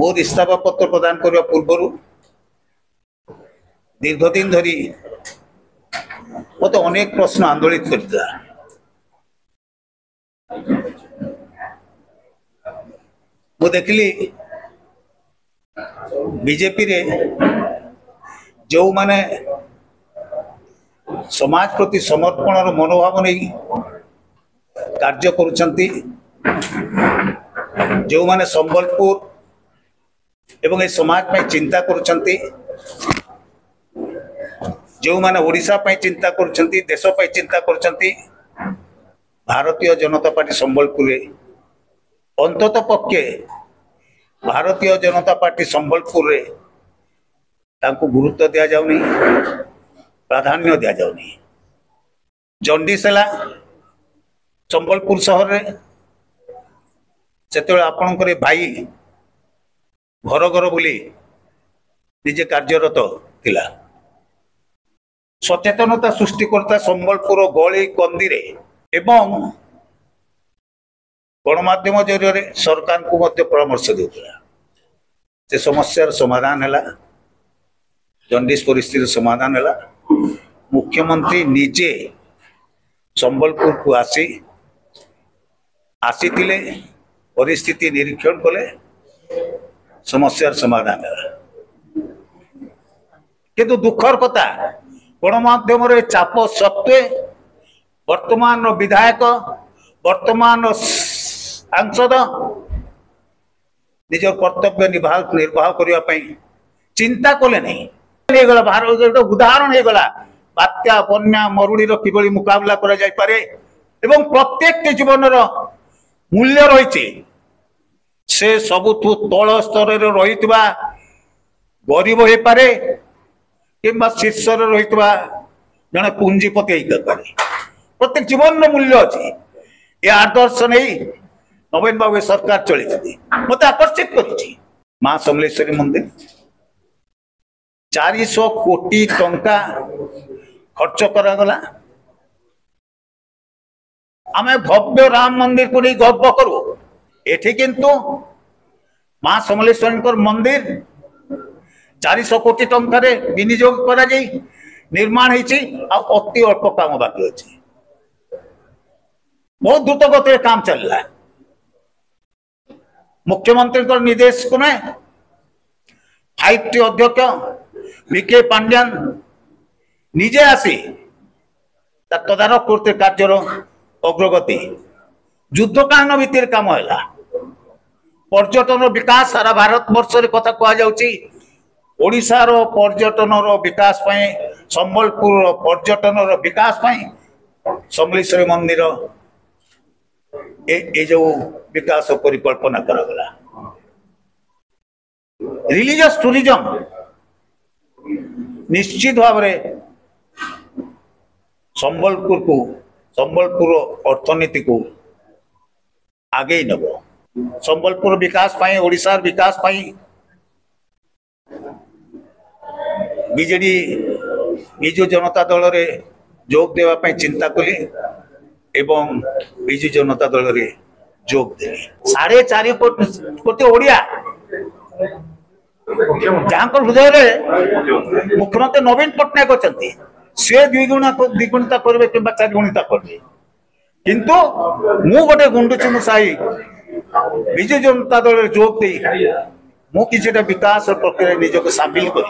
मोर इस्तीफा पत्र प्रदान करने पूर्व दीर्घ दिन धरी मत अनेक प्रश्न आंदोलित करता। मु देखली बीजेपी रे जो माने समाज प्रति समर्पण मनोभाव नहीं कार्य करुछंती, जो माने संबलपुर एवं ए समाज पे चिंता करुछंती, जो माने ओडिशा पे चिंता करुछंती, देश पे चिंता करुछंती, भारतीय जनता पार्टी संबलपुर रे अंतत पक्षे भारतीय जनता पार्टी संबलपुर रे तांको गुरुत्व दिया जाउ नहीं, प्राधान्य दिया जाउ नहीं। जंडिस है संबलपुर सहर रे से आपणकर भाई घर घर बुली निजे कार्यरत थिला, सचेतनता सृष्टि करता संबलपुर गली कंदी रे एवं गणमाध्यम जरिए सरकार को मध्य परामर्श देउतला। से समस्यार समाधान है, जंडिस परिस्थिति समाधान है। मुख्यमंत्री निजे संबलपुर को आसीथिले, परिस्थिति निरीक्षण कले, समस्यार समाधान है। किंतु दुखर कथा गणमाध्यम चाप सत्वे वर्तमान विधायक वर्तमान सांसद निज कर्तव्य निर्वाह करने चिंता कले नहीं। भारत उदाहरण हो गला बात्या बन्या मरुड़ीर किभली मुकाबला करा जाय पारे एवं प्रत्येक जीवन मूल्य रही से सबुठु तल स्तर रही गरीब हो पारे किंबा शीर्ष रही जड़े पुंजीपति हो पारे। प्रत्येक जीवन मूल्य अच्छी ये आदर्श नहीं नवीन बाबू सरकार चली मत आकर्षित कर मां समलेश्वरी मंदिर 400 कोटी टंका खर्च करागला। आमे भव्य राम मंदिर को नहीं गर्व करू, एठी किंतु मां समलेश्वरी मंदिर 400 कोटी टंका रे विनियोग करा जाई निर्माण होती अति अल्प काम बाकी अच्छी, बहुत द्रुत गति काम चलला। मुख्यमंत्री निर्देश को 5T अध्यक्ष विके पांड्यान निजे आसी तदारख करते कार्यर अग्रगति युद्धकालीन भित्तिर काम है। पर्यटन विकास सारा भारत वर्ष कथा कहुच्छी, ओडिशार पर्यटन विकास संबलपुर पर्यटन विकास समलेश्वरी मंदिर ए जो विकास परिकल्पना करागला। रिलीजियस टूरिज्म निश्चित भाव संबलपुर अर्थनीति को आगे नब। संबलपुर विकास ओडिशा विकास बीजेडी बिजु जनता दल रे जोग देवाई चिंता कली एवं बिजु जनता दल रे जोग देली। 4.5 कोटी ओडिया जहाँ हृदय मुख्यमंत्री नवीन पट्टनायक अच्छा सी द्विगुणिता करेंगे कि 4 गुणिता करेंगे, किंतु मु गोटे गुंडुचि साई बिजु जनता दल जोग दे मु कि विकास प्रक्रिया निजक सामिल कर।